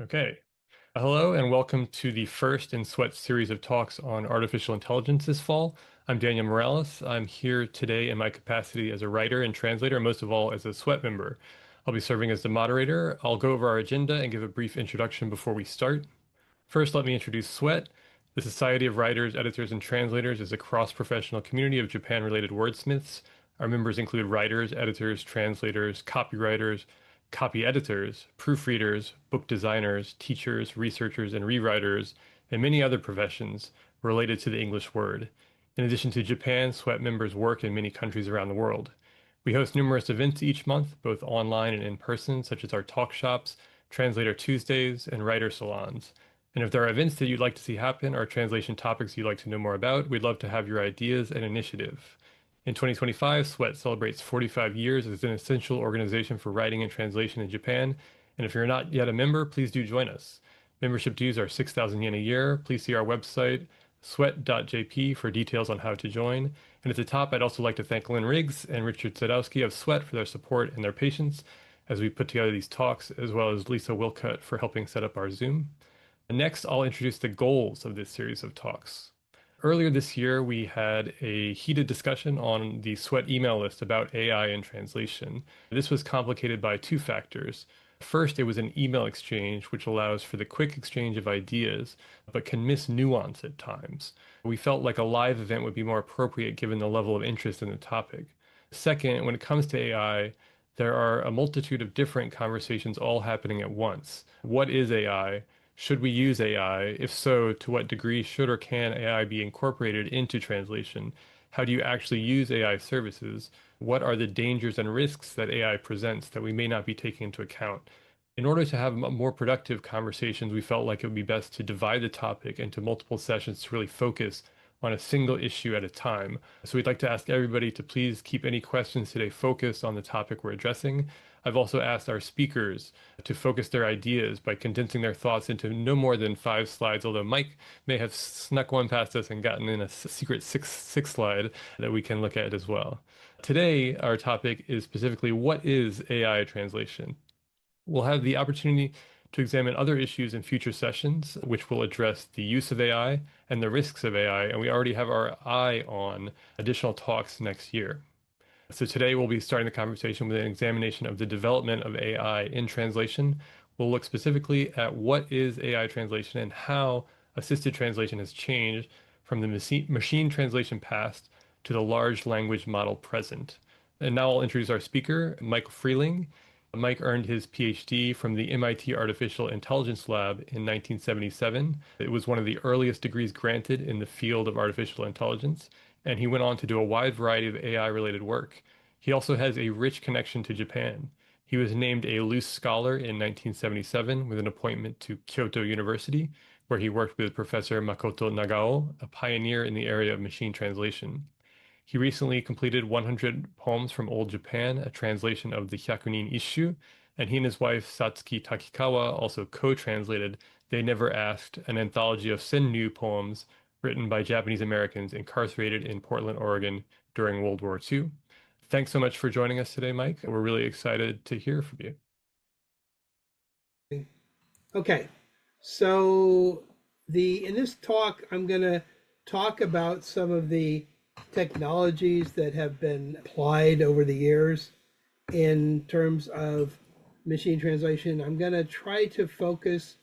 Okay. Hello and welcome to the first in SWET series of talks on artificial intelligence this fall. I'm Daniel Morales. I'm here today in my capacity as a writer and translator, and most of all as a SWET member. I'll be serving as the moderator. I'll go over our agenda and give a brief introduction before we start. First, let me introduce SWET. The Society of Writers, Editors, and Translators is a cross-professional community of Japan-related wordsmiths. Our members include writers, editors, translators, copywriters, copy editors, proofreaders, book designers, teachers, researchers, and rewriters, and many other professions related to the English word. In addition to Japan, SWET members work in many countries around the world. We host numerous events each month, both online and in person, such as our talk shops, Translator Tuesdays, and writer salons. And if there are events that you'd like to see happen or translation topics you'd like to know more about, we'd love to have your ideas and initiative. In 2025, SWET celebrates 45 years as an essential organization for writing and translation in Japan. And if you're not yet a member, please do join us. Membership dues are 6,000 yen a year. Please see our website, swet.jp, for details on how to join. And at the top, I'd also like to thank Lynn Riggs and Richard Sadowski of SWET for their support and their patience as we put together these talks, as well as Lisa Wilcutt for helping set up our Zoom. Next, I'll introduce the goals of this series of talks. Earlier this year, we had a heated discussion on the SWET email list about AI and translation. This was complicated by two factors. First, it was an email exchange, which allows for the quick exchange of ideas, but can miss nuance at times. We felt like a live event would be more appropriate given the level of interest in the topic. Second, when it comes to AI, there are a multitude of different conversations all happening at once. What is AI? Should we use AI? If so, to what degree should or can AI be incorporated into translation? How do you actually use AI services? What are the dangers and risks that AI presents that we may not be taking into account? In order to have more productive conversations, we felt like it would be best to divide the topic into multiple sessions to really focus on a single issue at a time. So we'd like to ask everybody to please keep any questions today focused on the topic we're addressing. I've also asked our speakers to focus their ideas by condensing their thoughts into no more than 5 slides, although Mike may have snuck one past us and gotten in a secret six slide that we can look at as well. Today, our topic is specifically what is AI translation? We'll have the opportunity to examine other issues in future sessions, which will address the use of AI and the risks of AI, and we already have our eye on additional talks next year. So today we'll be starting the conversation with an examination of the development of AI in translation. We'll look specifically at what is AI translation and how assisted translation has changed from the machine translation past to the large language model present. And now I'll introduce our speaker, Mike Freiling. Mike earned his PhD from the MIT Artificial Intelligence Lab in 1977. It was one of the earliest degrees granted in the field of artificial intelligence, and he went on to do a wide variety of AI-related work. He also has a rich connection to Japan. He was named a Luce Scholar in 1977 with an appointment to Kyoto University, where he worked with Professor Makoto Nagao, a pioneer in the area of machine translation. He recently completed 100 Poems from Old Japan, a translation of the Hyakunin Isshu, and he and his wife Satsuki Takikawa also co-translated They Never Asked, an anthology of Sennu poems written by Japanese Americans incarcerated in Portland, Oregon during World War II. Thanks so much for joining us today, Mike. We're really excited to hear from you. Okay, so in this talk, I'm going to talk about some of the technologies that have been applied over the years in terms of machine translation. I'm going to try to focus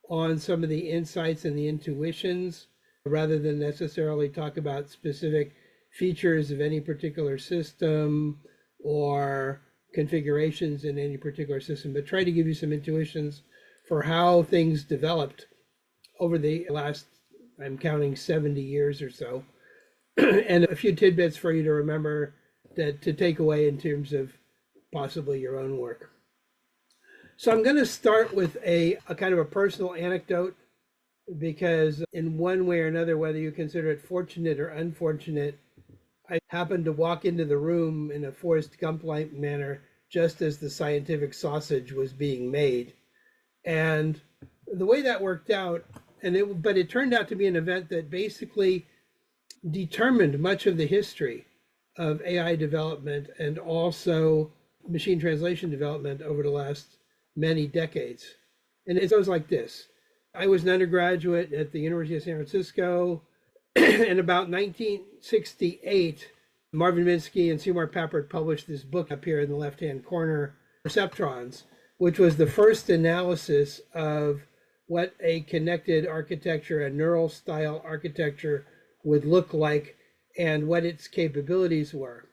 on some of the insights and the intuitions rather than necessarily talk about specific features of any particular system or configurations in any particular system, but try to give you some intuitions for how things developed over the last, I'm counting 70 years or so, and a few tidbits for you to remember that to take away in terms of possibly your own work. So I'm going to start with a kind of a personal anecdote, because in one way or another, whether you consider it fortunate or unfortunate, I happened to walk into the room in a Forrest Gump-like manner just as the scientific sausage was being made. And the way that worked out, but it turned out to be an event that basically determined much of the history of AI development and also machine translation development over the last many decades. And it goes like this. I was an undergraduate at the University of San Francisco. In about 1968, Marvin Minsky and Seymour Papert published this book up here in the left-hand corner, Perceptrons, which was the first analysis of what a connected architecture, a neural style architecture would look like and what its capabilities were.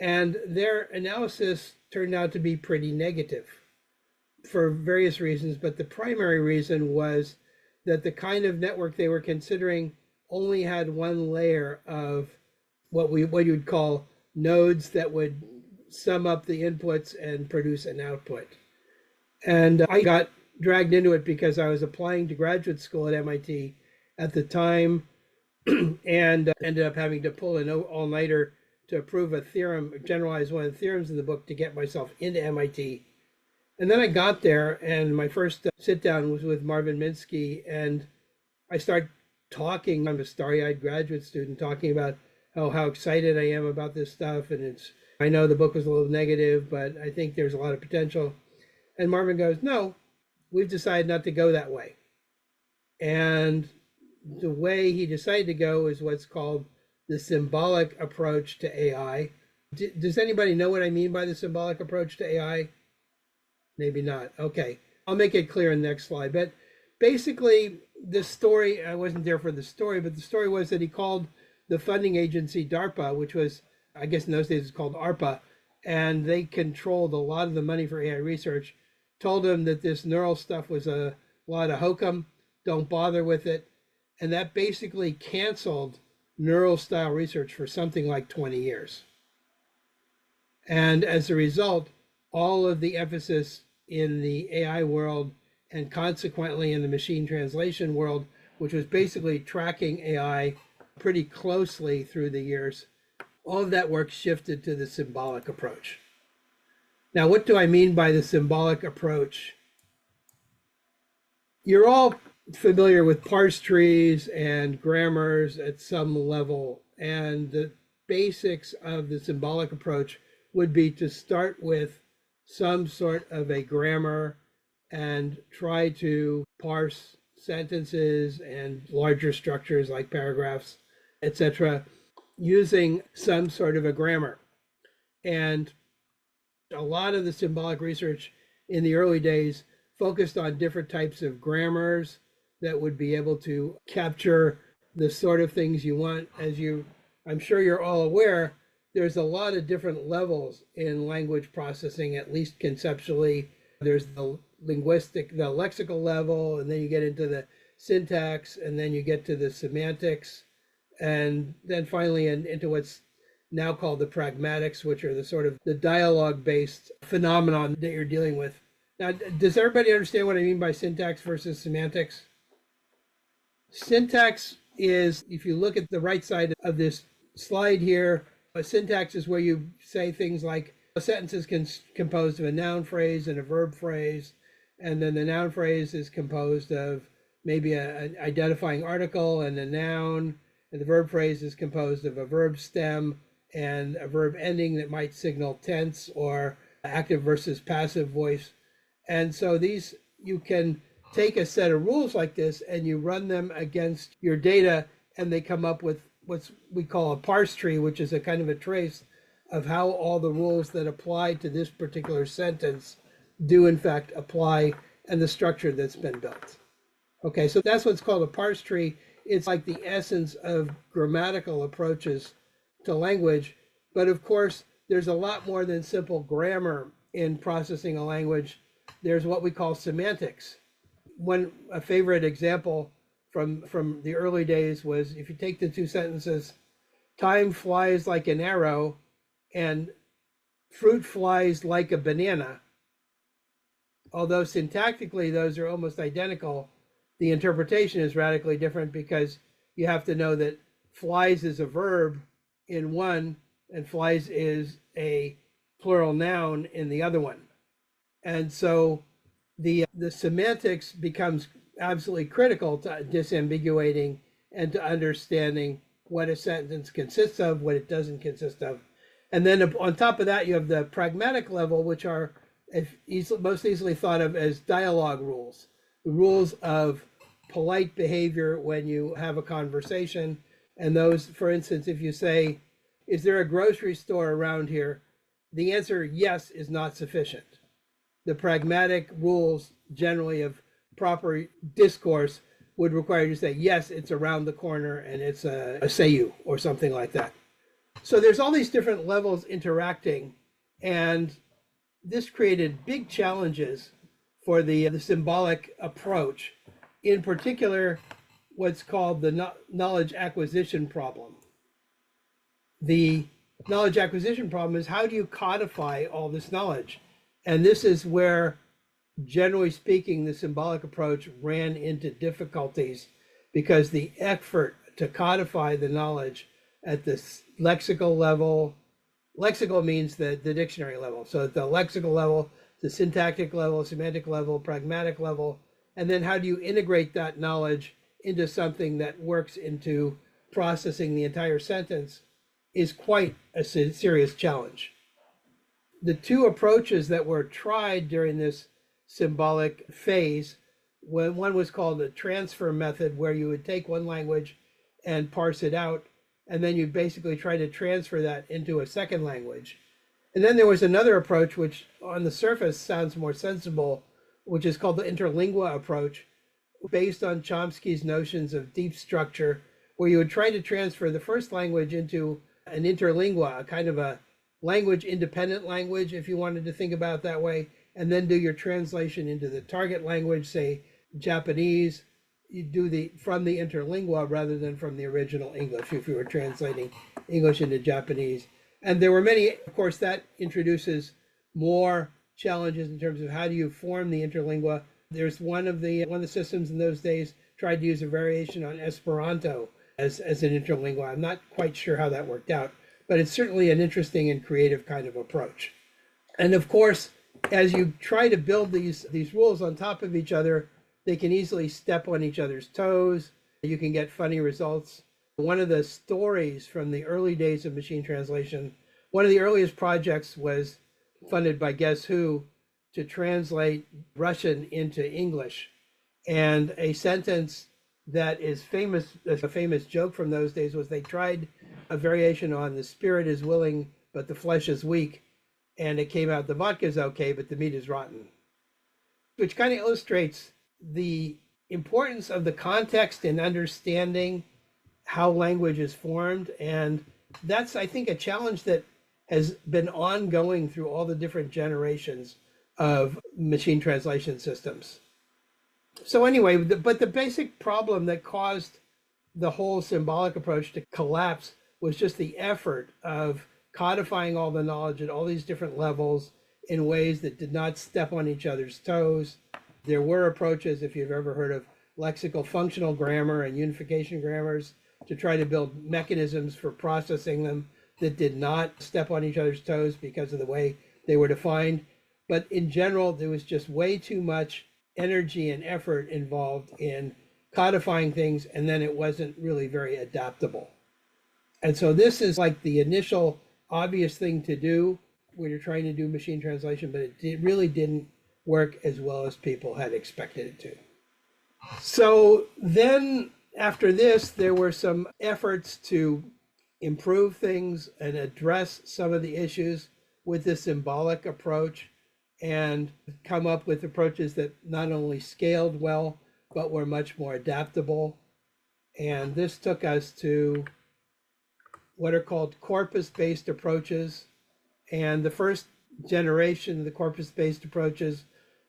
And their analysis turned out to be pretty negative for various reasons, but the primary reason was that the kind of network they were considering only had one layer of what you would call nodes that would sum up the inputs and produce an output. And I got dragged into it because I was applying to graduate school at MIT at the time and ended up having to pull an all-nighter to prove a theorem, generalize one of the theorems in the book to get myself into MIT. And then I got there, and my first sit down was with Marvin Minsky, and I started talking. I'm a starry-eyed graduate student talking about how excited I am about this stuff, and I know the book was a little negative, but I think there's a lot of potential. And Marvin goes, "No, we've decided not to go that way." And the way he decided to go is what's called the symbolic approach to AI. Does anybody know what I mean by the symbolic approach to AI? Maybe not. Okay, I'll make it clear in the next slide. But basically, the story, I wasn't there for the story, but the story was that he called the funding agency DARPA, which was, I guess in those days it's called ARPA, and they controlled a lot of the money for AI research, told him that this neural stuff was a lot of hokum, don't bother with it. And that basically canceled neural style research for something like 20 years. And as a result, all of the emphasis in the AI world and consequently in the machine translation world, which was basically tracking AI pretty closely through the years, all of that work shifted to the symbolic approach. Now, what do I mean by the symbolic approach? You're all familiar with parse trees and grammars at some level, and the basics of the symbolic approach would be to start with some sort of a grammar and try to parse sentences and larger structures like paragraphs, etc., using some sort of a grammar. And a lot of the symbolic research in the early days focused on different types of grammars that would be able to capture the sort of things you want. I'm sure you're all aware, there's a lot of different levels in language processing, at least conceptually. There's the lexical level, and then you get into the syntax, and then you get to the semantics, and then finally into what's now called the pragmatics, which are the sort of the dialogue-based phenomenon that you're dealing with. Now, does everybody understand what I mean by syntax versus semantics? Syntax is, if you look at the right side of this slide here, a syntax is where you say things like a sentence is composed of a noun phrase and a verb phrase, and then the noun phrase is composed of maybe an identifying article and a noun, and the verb phrase is composed of a verb stem and a verb ending that might signal tense or active versus passive voice. And so these, you can take a set of rules like this and you run them against your data, and they come up with what we call a parse tree, which is a kind of a trace of how all the rules that apply to this particular sentence do in fact apply, and the structure that's been built. Okay, so that's what's called a parse tree. It's like the essence of grammatical approaches to language. But of course, there's a lot more than simple grammar in processing a language. There's what we call semantics. A favorite example from the early days was, if you take the two sentences, time flies like an arrow and fruit flies like a banana. Although syntactically those are almost identical, the interpretation is radically different, because you have to know that flies is a verb in one and flies is a plural noun in the other one. And so the semantics becomes absolutely critical to disambiguating and to understanding what a sentence consists of, what it doesn't consist of. And then on top of that, you have the pragmatic level, which are most easily thought of as dialogue rules. rules of polite behavior when you have a conversation. And those, for instance, if you say, is there a grocery store around here? The answer, yes, is not sufficient. The pragmatic rules generally of proper discourse would require you to say, yes, it's around the corner and it's a seiyuu or something like that. So there's all these different levels interacting, and this created big challenges for the symbolic approach, in particular, what's called the knowledge acquisition problem. The knowledge acquisition problem is, how do you codify all this knowledge? And this is where, generally speaking, the symbolic approach ran into difficulties, because the effort to codify the knowledge at the lexical level, lexical means the dictionary level, so at the lexical level, the syntactic level, semantic level, pragmatic level, and then how do you integrate that knowledge into something that works into processing the entire sentence, is quite a serious challenge. The two approaches that were tried during this symbolic phase, one was called the transfer method, where you would take one language and parse it out, and then you basically try to transfer that into a second language. And then there was another approach, which on the surface sounds more sensible, which is called the interlingua approach, based on Chomsky's notions of deep structure, where you would try to transfer the first language into an interlingua, a kind of a language independent language, if you wanted to think about it that way, and then do your translation into the target language, say Japanese. You do from the interlingua rather than from the original English, if you were translating English into Japanese. And there were many, of course, that introduces more challenges in terms of how do you form the interlingua. There's one of the systems in those days tried to use a variation on Esperanto as an interlingua. I'm not quite sure how that worked out, but it's certainly an interesting and creative kind of approach. And of course, as you try to build these rules on top of each other, they can easily step on each other's toes. You can get funny results. One of the stories from the early days of machine translation, one of the earliest projects was funded by Guess Who to translate Russian into English. And a sentence that is famous, a famous joke from those days, was they tried a variation on the spirit is willing, but the flesh is weak. And it came out, the vodka is okay, but the meat is rotten. Which kind of illustrates the importance of the context in understanding how language is formed. And that's, I think, a challenge that has been ongoing through all the different generations of machine translation systems. So anyway, but the basic problem that caused the whole symbolic approach to collapse was just the effort of codifying all the knowledge at all these different levels in ways that did not step on each other's toes. There were approaches, if you've ever heard of lexical functional grammar and unification grammars, to try to build mechanisms for processing them that did not step on each other's toes because of the way they were defined. But in general, there was just way too much energy and effort involved in codifying things, and then it wasn't really very adaptable. And so this is like the initial obvious thing to do when you're trying to do machine translation, but it really didn't work as well as people had expected it to. So then after this, there were some efforts to improve things and address some of the issues with this symbolic approach, and come up with approaches that not only scaled well, but were much more adaptable. And this took us to what are called corpus-based approaches. And the first generation of the corpus-based approaches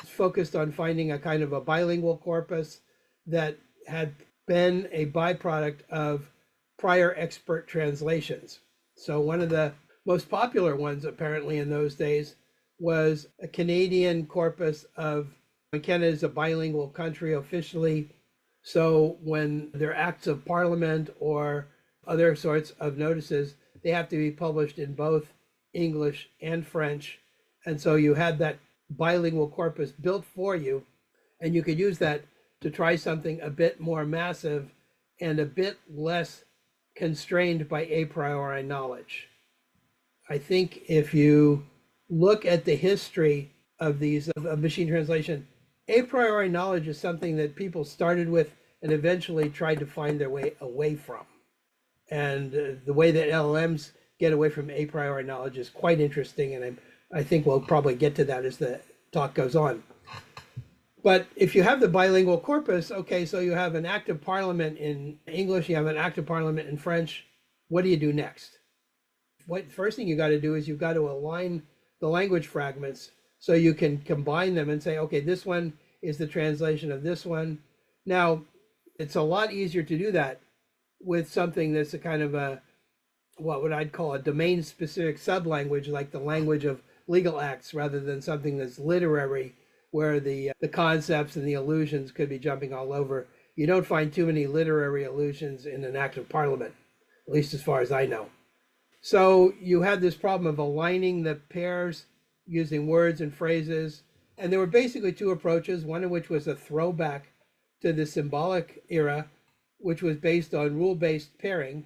focused on finding a kind of a bilingual corpus that had been a byproduct of prior expert translations. So one of the most popular ones apparently in those days was a Canadian corpus of, Canada is a bilingual country officially, so when there are acts of parliament or other sorts of notices, they have to be published in both English and French. And so you had that bilingual corpus built for you, and you could use that to try something a bit more massive and a bit less constrained by a priori knowledge. I think if you look at the history of these of machine translation, A priori knowledge is something that people started with and eventually tried to find their way away from. And the way that LLMs get away from a priori knowledge is quite interesting. And I think we'll probably get to that as the talk goes on. But if you have the bilingual corpus, okay, so you have an active parliament in English, you have an active parliament in French. What do you do next? What first thing you got to do is you've got to align the language fragments so you can combine them and say, okay, this one is the translation of this one. Now, it's a lot easier to do that with something that's a kind of a, what would I'd call a domain-specific sublanguage, like the language of legal acts, rather than something that's literary, where the concepts and the allusions could be jumping all over. You don't find too many literary allusions in an act of parliament, at least as far as I know. So you had this problem of aligning the pairs using words and phrases. And there were basically two approaches, one of which was a throwback to the symbolic era, which was based on rule-based pairing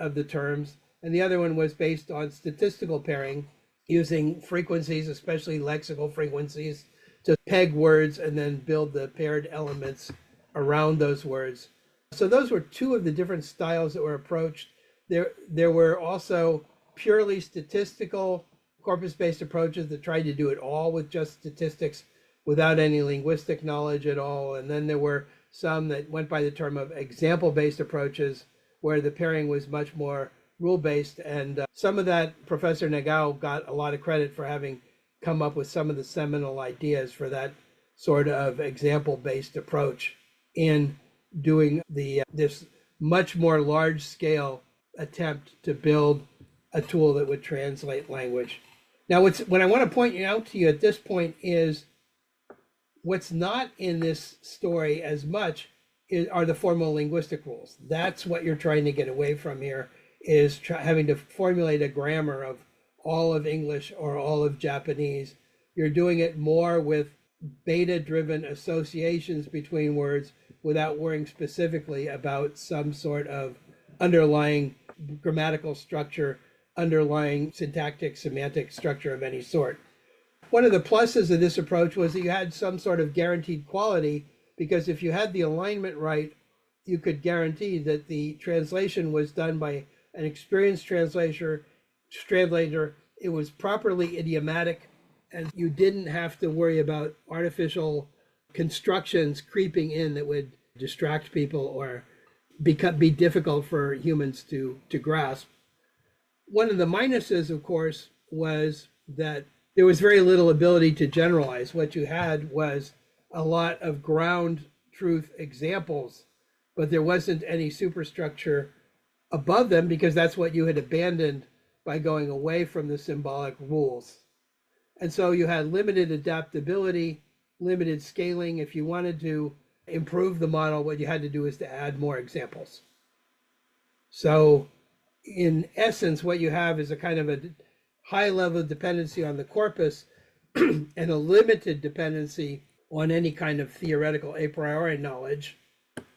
of the terms. And the other one was based on statistical pairing, using frequencies, especially lexical frequencies, to peg words and then build the paired elements around those words. So those were two of the different styles that were approached. There were also purely statistical corpus-based approaches that tried to do it all with just statistics without any linguistic knowledge at all. And then there were some that went by the term of example-based approaches, where the pairing was much more rule-based. And some of that, Professor Nagao got a lot of credit for having come up with some of the seminal ideas for that sort of example-based approach in doing this much more large-scale attempt to build a tool that would translate language. Now, what I want to point out to you at this point is what's not in this story as much are the formal linguistic rules. That's what you're trying to get away from here, is having to formulate a grammar of all of English or all of Japanese. You're doing it more with beta-driven associations between words without worrying specifically about some sort of underlying grammatical structure, underlying syntactic, semantic structure of any sort. One of the pluses of this approach was that you had some sort of guaranteed quality, because if you had the alignment right, you could guarantee that the translation was done by an experienced translator. It was properly idiomatic, and you didn't have to worry about artificial constructions creeping in that would distract people or be difficult for humans to grasp. One of the minuses, of course, was that there was very little ability to generalize. What you had was a lot of ground truth examples, but there wasn't any superstructure above them, because that's what you had abandoned by going away from the symbolic rules. And so you had limited adaptability, limited scaling. If you wanted to improve the model, what you had to do is to add more examples. So in essence, what you have is a kind of a high level of dependency on the corpus and a limited dependency on any kind of theoretical a priori knowledge,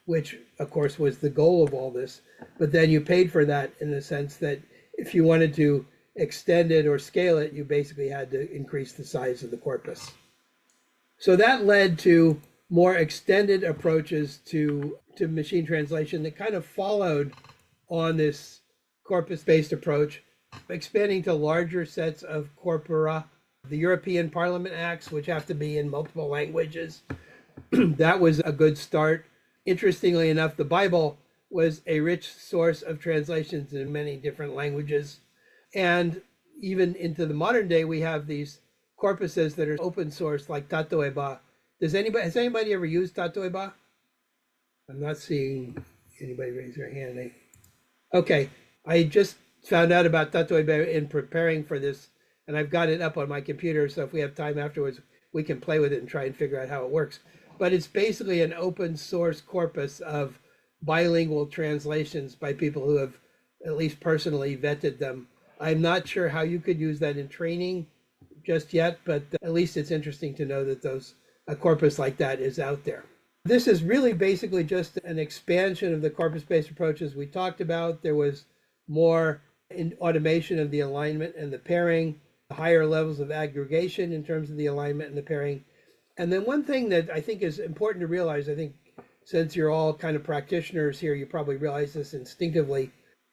which of course was the goal of all this. But then you paid for that in the sense that if you wanted to extend it or scale it, you basically had to increase the size of the corpus. So that led to more extended approaches to machine translation that kind of followed on this corpus-based approach, expanding to larger sets of corpora. The European Parliament Acts, which have to be in multiple languages, that was a good start. Interestingly enough, the Bible was a rich source of translations in many different languages. And even into the modern day, we have these corpuses that are open source, like Tatoeba. Has anybody ever used Tatoeba? I'm not seeing anybody raise their hand. Okay, I just found out about Tatoeba in preparing for this, and I've got it up on my computer, so if we have time afterwards, we can play with it and try and figure out how it works. But it's basically an open source corpus of bilingual translations by people who have at least personally vetted them. I'm not sure how you could use that in training just yet, but at least it's interesting to know that a corpus like that is out there. This is really basically just an expansion of the corpus-based approaches we talked about. There was more in automation of the alignment and the pairing, higher levels of aggregation in terms of the alignment and the pairing, And then one thing that I think is important to realize, I think since you're all kind of practitioners here, you probably realize this instinctively.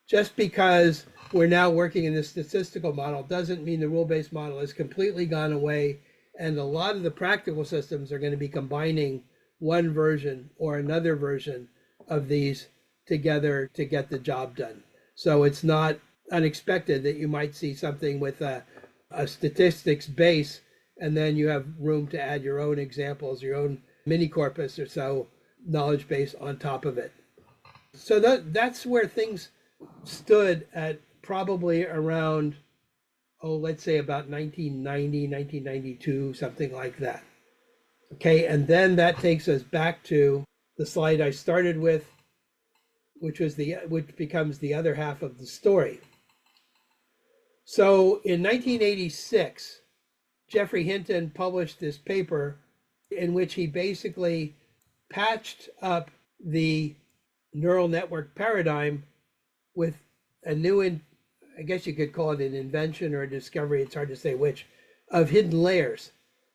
Just because we're now working in this statistical model doesn't mean the rule-based model has completely gone away. And a lot of the practical systems are going to be combining one version or another version of these together to get the job done. So it's not unexpected that you might see something with a statistics base, and then you have room to add your own examples, your own mini corpus or so knowledge base on top of it. So that's where things stood at probably around, let's say about 1990, 1992, something like that. Okay, and then that takes us back to the slide I started with, which becomes the other half of the story. So in 1986, Geoffrey Hinton published this paper in which he basically patched up the neural network paradigm with a new, I guess you could call it an invention or a discovery, it's hard to say which, of hidden layers,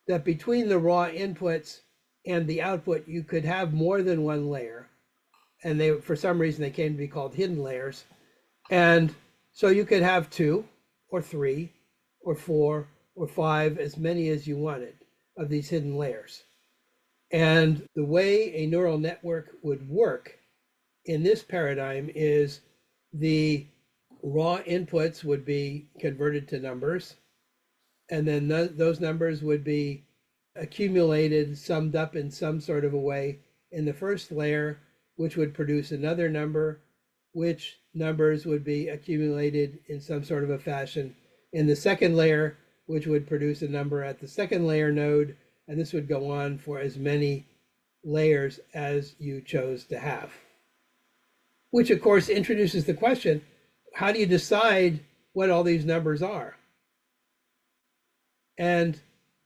that between the raw inputs and the output, you could have more than one layer. And they, for some reason, they came to be called hidden layers. And so you could have 2 or 3 or 4 or 5, as many as you wanted of these hidden layers. And the way a neural network would work in this paradigm is the raw inputs would be converted to numbers, and then those numbers would be accumulated, summed up in some sort of a way in the first layer, which would produce another number, which numbers would be accumulated in some sort of a fashion in the second layer, which would produce a number at the second layer node, and this would go on for as many layers as you chose to have. Which of course introduces the question, how do you decide what all these numbers are? And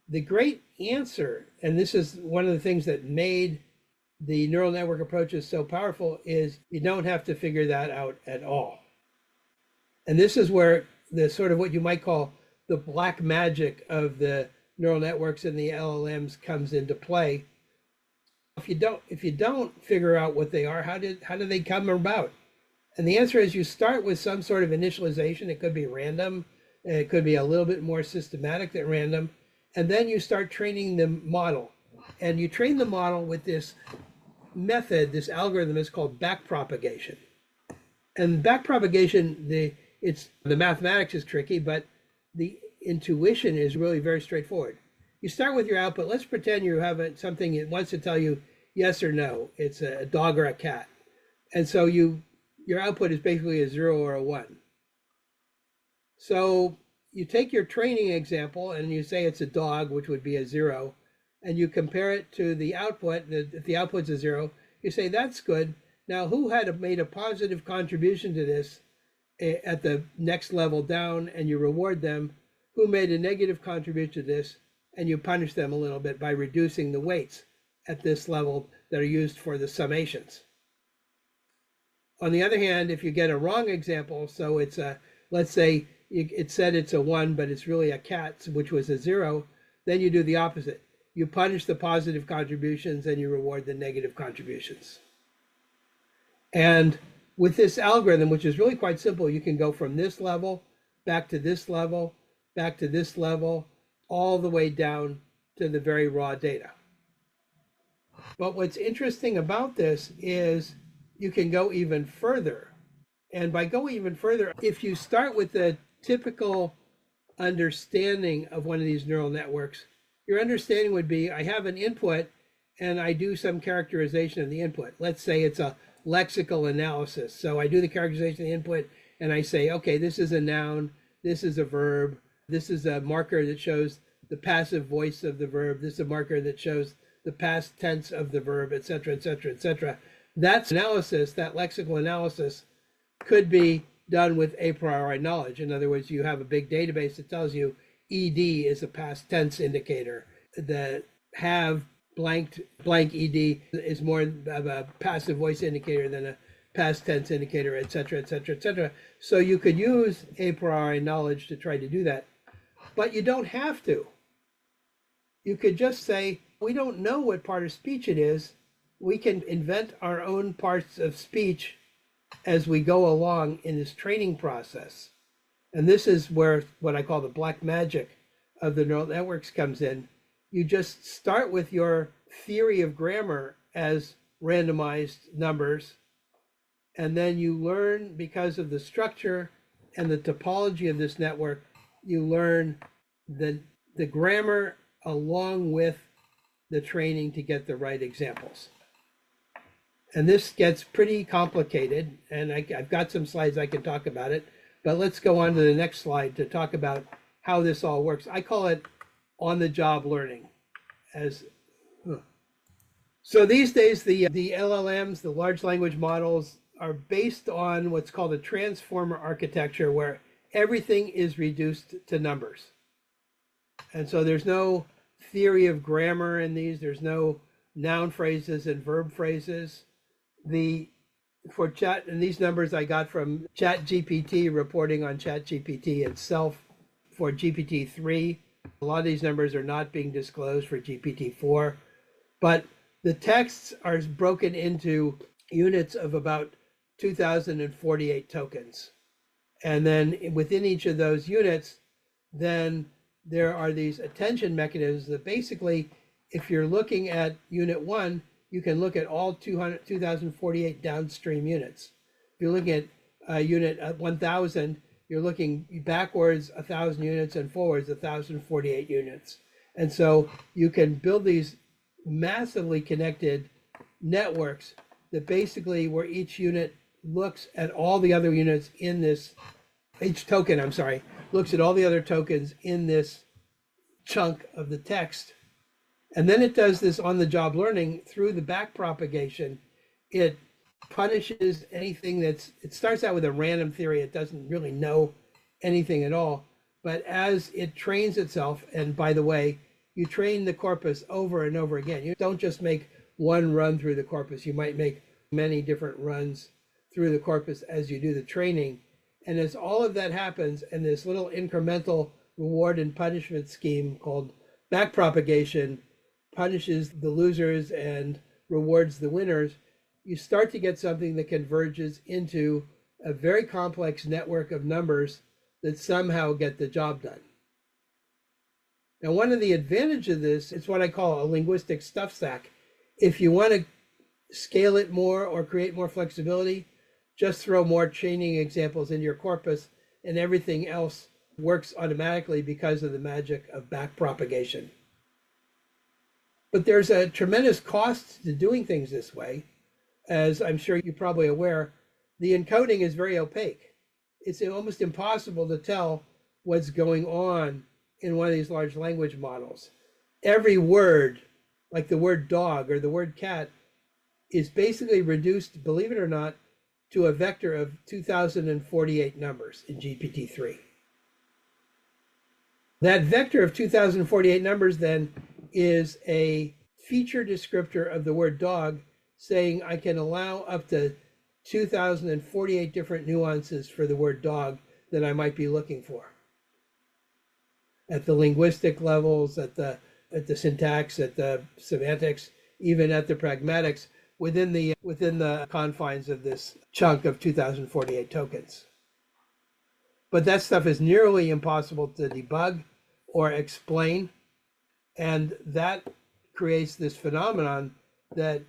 the great answer, and this is one of the things that made the neural network approaches so powerful, is you don't have to figure that out at all. And this is where the sort of what you might call the black magic of the neural networks and the LLMs comes into play. If you don't figure out what they are, how do they come about? And the answer is you start with some sort of initialization. It could be random, it could be a little bit more systematic than random, and then you start training the model. And you train the model with this method, this algorithm is called backpropagation. And backpropagation, the mathematics is tricky, but the intuition is really very straightforward. You start with your output. Let's pretend you have something that wants to tell you yes or no. It's a dog or a cat. And so your output is basically a 0 or a 1. So you take your training example and you say it's a dog, which would be a 0, and you compare it to the output. If the output's a 0, you say that's good. Now, who had made a positive contribution to this at the next level down, and you reward them? Who made a negative contribution to this, and you punish them a little bit by reducing the weights at this level that are used for the summations. On the other hand, if you get a wrong example, so it's let's say it said it's a 1, but it's really a cat, which was a 0, then you do the opposite. You punish the positive contributions and you reward the negative contributions. And with this algorithm, which is really quite simple, you can go from this level back to this level, back to this level, all the way down to the very raw data. But what's interesting about this is you can go even further. And by going even further, if you start with the typical understanding of one of these neural networks, your understanding would be, I have an input and I do some characterization of the input. Let's say it's a lexical analysis. So I do the characterization of the input and I say, okay, this is a noun, this is a verb, this is a marker that shows the passive voice of the verb, this is a marker that shows the past tense of the verb, et cetera, et cetera, et cetera. That analysis, that lexical analysis, could be done with a priori knowledge. In other words, you have a big database that tells you ed is a past tense indicator. The have blank ed is more of a passive voice indicator than a past tense indicator, et cetera, et cetera, et cetera. So you could use a priori knowledge to try to do that, but you don't have to. You could just say, we don't know what part of speech it is. We can invent our own parts of speech as we go along in this training process. And this is where what I call the black magic of the neural networks comes in. You just start with your theory of grammar as randomized numbers, and then you learn, because of the structure and the topology of this network, you learn the grammar along with the training to get the right examples. And this gets pretty complicated, and I've got some slides I can talk about it, but let's go on to the next slide to talk about how this all works. I call it on-the-job learning. So these days, the LLMs, the large language models, are based on what's called a transformer architecture, where everything is reduced to numbers. And so there's no theory of grammar in these. There's no noun phrases and verb phrases. For chat, and these numbers I got from ChatGPT, reporting on ChatGPT itself for GPT-3. A lot of these numbers are not being disclosed for GPT-4, but the texts are broken into units of about 2,048 tokens. And then within each of those units, then there are these attention mechanisms that basically, if you're looking at unit 1, you can look at all 2,048 downstream units. If you're looking at unit 1,000, you're looking backwards 1,000 units and forwards 1,048 units. And so you can build these massively connected networks that basically, where each unit looks at all the other units in this, each token, I'm sorry, looks at all the other tokens in this chunk of the text. And then it does this on-the-job learning through the backpropagation. It punishes anything it starts out with a random theory. It doesn't really know anything at all. But as it trains itself, and by the way, you train the corpus over and over again. You don't just make one run through the corpus. You might make many different runs through the corpus as you do the training. And as all of that happens, and this little incremental reward and punishment scheme called backpropagation punishes the losers and rewards the winners, you start to get something that converges into a very complex network of numbers that somehow get the job done. Now, one of the advantages of this is what I call a linguistic stuff sack. If you want to scale it more or create more flexibility, just throw more training examples into your corpus, and everything else works automatically because of the magic of backpropagation. But there's a tremendous cost to doing things this way. As I'm sure you're probably aware, the encoding is very opaque. It's almost impossible to tell what's going on in one of these large language models. Every word, like the word dog or the word cat, is basically reduced, believe it or not, to a vector of 2,048 numbers in GPT-3. That vector of 2,048 numbers then is a feature descriptor of the word dog, saying I can allow up to 2,048 different nuances for the word dog that I might be looking for. At the linguistic levels, at the syntax, at the semantics, even at the pragmatics, within the confines of this chunk of 2,048 tokens. But that stuff is nearly impossible to debug or explain, and that creates this phenomenon that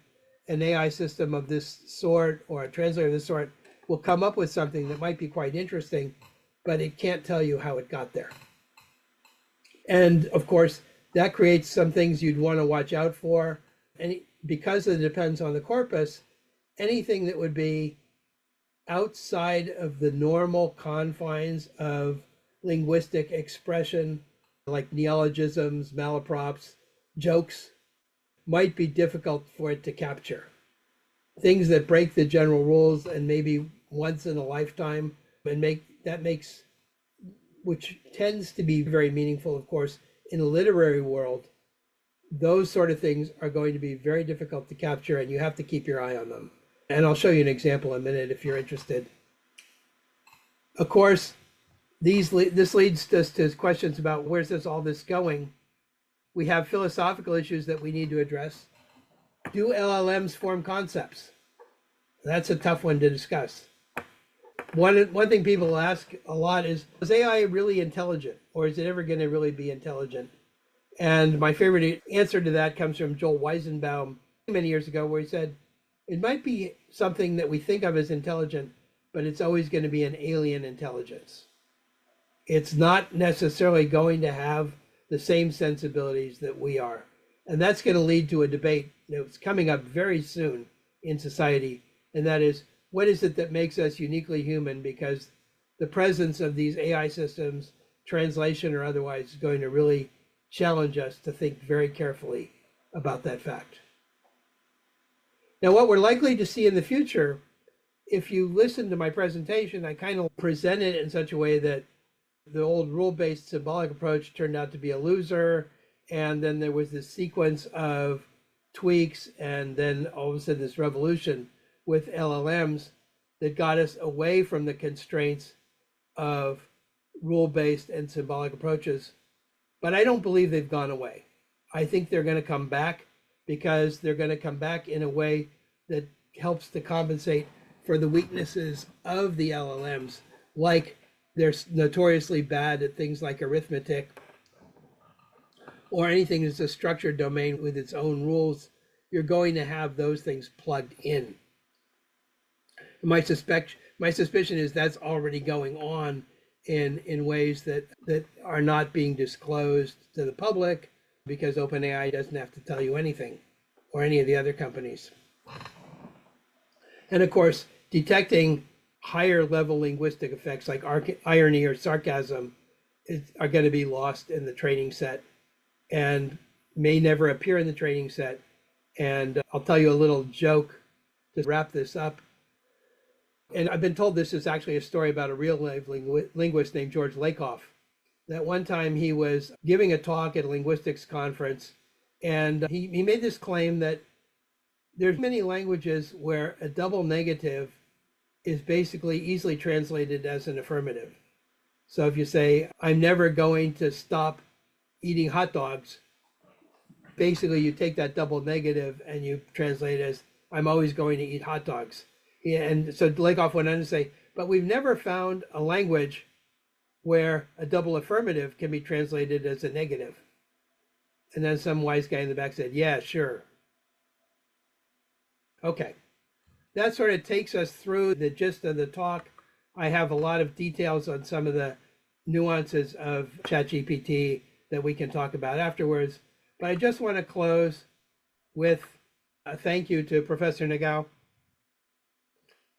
an AI system of this sort or a translator of this sort will come up with something that might be quite interesting, but it can't tell you how it got there. And of course, that creates some things you'd want to watch out for. And because it depends on the corpus, anything that would be outside of the normal confines of linguistic expression, like neologisms, malaprops, jokes, might be difficult for it to capture. Things that break the general rules and maybe once in a lifetime, and which tends to be very meaningful, of course, in the literary world, those sort of things are going to be very difficult to capture, and you have to keep your eye on them. And I'll show you an example in a minute if you're interested. Of course, this leads us to questions about where's all this going. We have philosophical issues that we need to address. Do LLMs form concepts? That's a tough one to discuss. One thing people ask a lot is AI really intelligent, or is it ever going to really be intelligent? And my favorite answer to that comes from Joel Weizenbaum many years ago, where he said, it might be something that we think of as intelligent, but it's always going to be an alien intelligence. It's not necessarily going to have the same sensibilities that we are. And that's going to lead to a debate that's coming up very soon in society. And that is, what is it that makes us uniquely human? Because the presence of these AI systems, translation or otherwise, is going to really challenge us to think very carefully about that fact. Now, what we're likely to see in the future, if you listen to my presentation, I kind of present it in such a way that the old rule-based symbolic approach turned out to be a loser. And then there was this sequence of tweaks, and then all of a sudden this revolution with LLMs that got us away from the constraints of rule-based and symbolic approaches. But I don't believe they've gone away. I think they're going to come back, because they're going to come back in a way that helps to compensate for the weaknesses of the LLMs, like they're notoriously bad at things like arithmetic or anything that's a structured domain with its own rules. You're going to have those things plugged in. My suspicion is that's already going on in ways that are not being disclosed to the public, because OpenAI doesn't have to tell you anything, or any of the other companies. And of course, detecting higher level linguistic effects like irony or sarcasm are going to be lost in the training set and may never appear in the training set. And I'll tell you a little joke to wrap this up. And I've been told this is actually a story about a real life linguist named George Lakoff. That one time he was giving a talk at a linguistics conference, and he made this claim that there's many languages where a double negative is basically easily translated as an affirmative. So if you say, I'm never going to stop eating hot dogs, basically you take that double negative and you translate it as, I'm always going to eat hot dogs. And so Lakoff went on to say, but we've never found a language where a double affirmative can be translated as a negative. And then some wise guy in the back said, yeah, sure. Okay. That sort of takes us through the gist of the talk. I have a lot of details on some of the nuances of ChatGPT that we can talk about afterwards. But I just want to close with a thank you to Professor Nagao.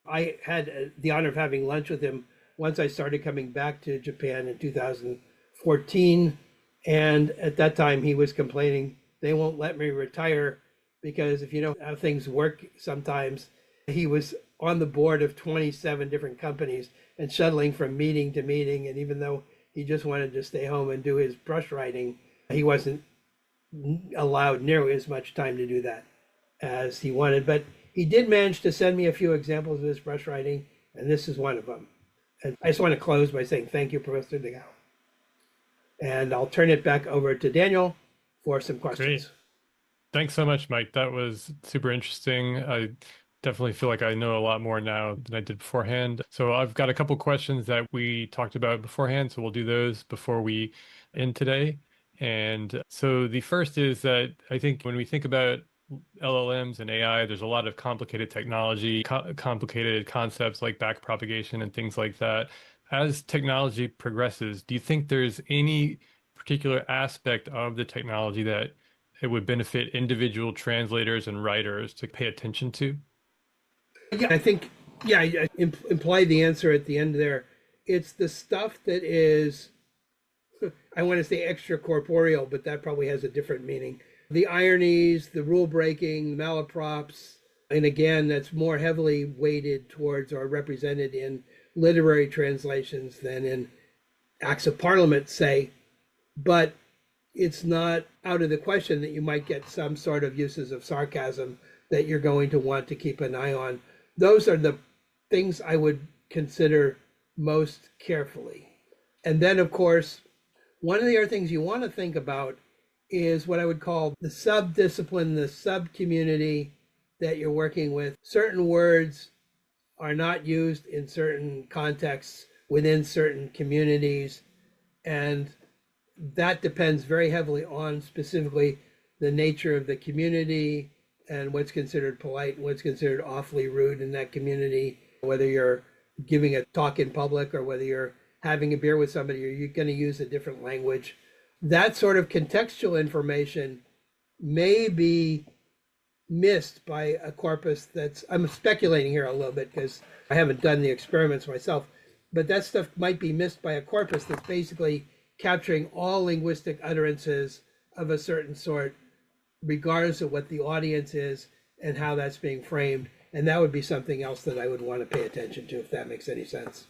I had the honor of having lunch with him once I started coming back to Japan in 2014. And at that time, he was complaining, they won't let me retire, because if you know how things work sometimes, he was on the board of 27 different companies and shuttling from meeting to meeting. And even though he just wanted to stay home and do his brush writing, he wasn't allowed nearly as much time to do that as he wanted. But he did manage to send me a few examples of his brush writing, and this is one of them. And I just want to close by saying thank you, Professor Nagao. And I'll turn it back over to Daniel for some questions. Great. Thanks so much, Mike. That was super interesting. I definitely feel like I know a lot more now than I did beforehand. So I've got a couple questions that we talked about beforehand, so we'll do those before we end today. And so the first is that I think when we think about LLMs and AI, there's a lot of complicated technology, complicated concepts like backpropagation and things like that. As technology progresses, do you think there's any particular aspect of the technology that it would benefit individual translators and writers to pay attention to? Yeah, I think, yeah, I implied the answer at the end there. It's the stuff that is, I want to say extracorporeal, but that probably has a different meaning. The ironies, the rule breaking, malaprops, and again, that's more heavily weighted towards or represented in literary translations than in acts of parliament, say. But it's not out of the question that you might get some sort of uses of sarcasm that you're going to want to keep an eye on. Those are the things I would consider most carefully. And then, of course, one of the other things you want to think about is what I would call the sub-discipline, the sub-community that you're working with. Certain words are not used in certain contexts within certain communities, and that depends very heavily on specifically the nature of the community and what's considered polite and what's considered awfully rude in that community, whether you're giving a talk in public or whether you're having a beer with somebody, or you're going to use a different language. That sort of contextual information may be missed by a corpus that's, I'm speculating here a little bit because I haven't done the experiments myself, but that stuff might be missed by a corpus that's basically capturing all linguistic utterances of a certain sort, regardless of what the audience is and how that's being framed. And that would be something else that I would want to pay attention to, if that makes any sense.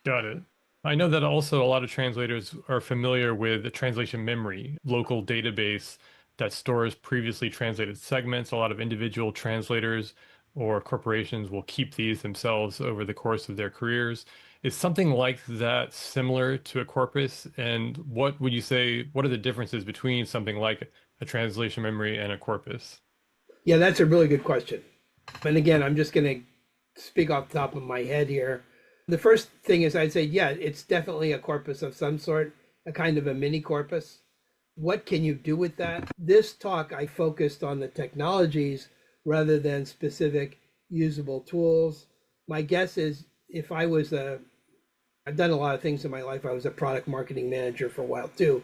Got it. I know that also a lot of translators are familiar with the translation memory, local database that stores previously translated segments. A lot of individual translators or corporations will keep these themselves over the course of their careers. Is something like that similar to a corpus? And what would you say, what are the differences between something like a translation memory and a corpus? Yeah, that's a really good question. And again, I'm just going to speak off the top of my head here. The first thing is I'd say, yeah, it's definitely a corpus of some sort, a kind of a mini corpus. What can you do with that? This talk, I focused on the technologies rather than specific usable tools. My guess is if I was I've done a lot of things in my life. I was a product marketing manager for a while too.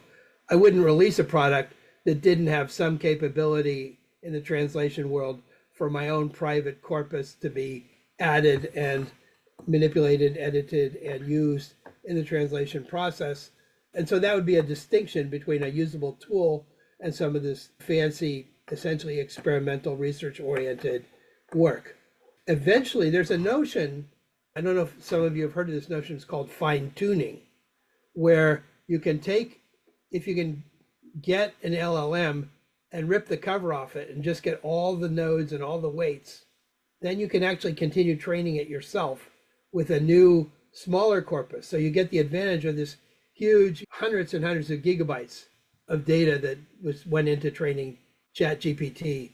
I wouldn't release a product that didn't have some capability in the translation world for my own private corpus to be added and manipulated, edited, and used in the translation process. And so that would be a distinction between a usable tool and some of this fancy, essentially experimental, research-oriented work. Eventually, there's a notion, I don't know if some of you have heard of this notion, it's called fine-tuning, where you can take, if you can get an LLM and rip the cover off it and just get all the nodes and all the weights, then you can actually continue training it yourself with a new, smaller corpus. So you get the advantage of this huge hundreds and hundreds of gigabytes of data that went into training ChatGPT.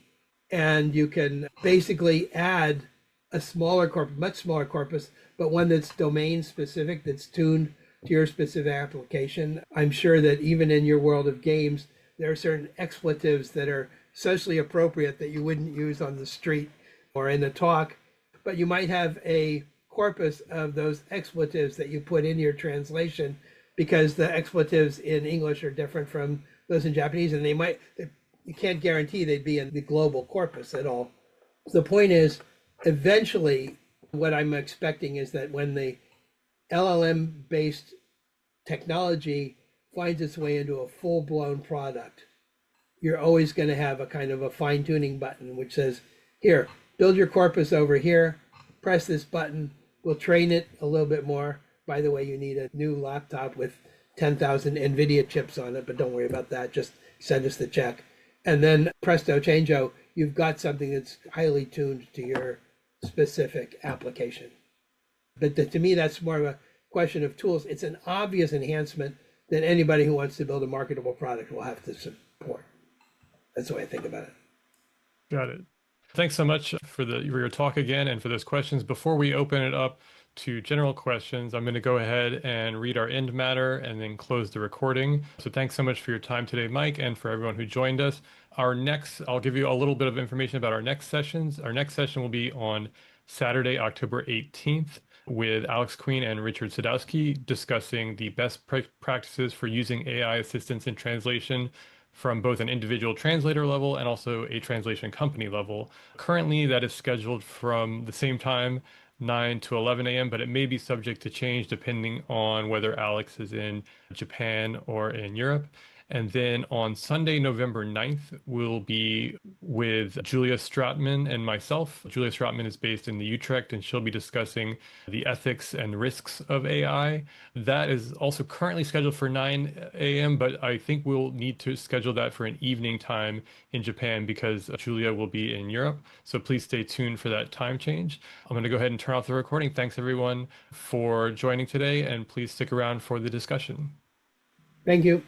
And you can basically add a smaller corpus, much smaller corpus, but one that's domain specific, that's tuned to your specific application. I'm sure that even in your world of games, there are certain expletives that are socially appropriate that you wouldn't use on the street or in a talk, but you might have a corpus of those expletives that you put in your translation, because the expletives in English are different from those in Japanese, and you can't guarantee they'd be in the global corpus at all. So the point is, eventually, what I'm expecting is that when the LLM-based technology finds its way into a full-blown product, you're always going to have a kind of a fine-tuning button which says, here, build your corpus over here, press this button, we'll train it a little bit more. By the way, you need a new laptop with 10,000 NVIDIA chips on it, but don't worry about that. Just send us the check. And then presto changeo, you've got something that's highly tuned to your specific application. But to me, that's more of a question of tools. It's an obvious enhancement that anybody who wants to build a marketable product will have to support. That's the way I think about it. Got it. Thanks so much for your talk again and for those questions. Before we open it up to general questions, I'm going to go ahead and read our end matter and then close the recording. So thanks so much for your time today, Mike, and for everyone who joined us. I'll give you a little bit of information about our next sessions. Our next session will be on Saturday, October 18th with Alex Queen and Richard Sadowski discussing the best practices for using AI assistance in translation from both an individual translator level and also a translation company level. Currently, that is scheduled from the same time, 9 to 11 a.m., but it may be subject to change depending on whether Alex is in Japan or in Europe. And then on Sunday, November 9th, we'll be with Julia Stratman and myself. Julia Stratman is based in the Utrecht, and she'll be discussing the ethics and risks of AI. That is also currently scheduled for 9 a.m., but I think we'll need to schedule that for an evening time in Japan because Julia will be in Europe. So please stay tuned for that time change. I'm going to go ahead and turn off the recording. Thanks, everyone, for joining today, and please stick around for the discussion. Thank you.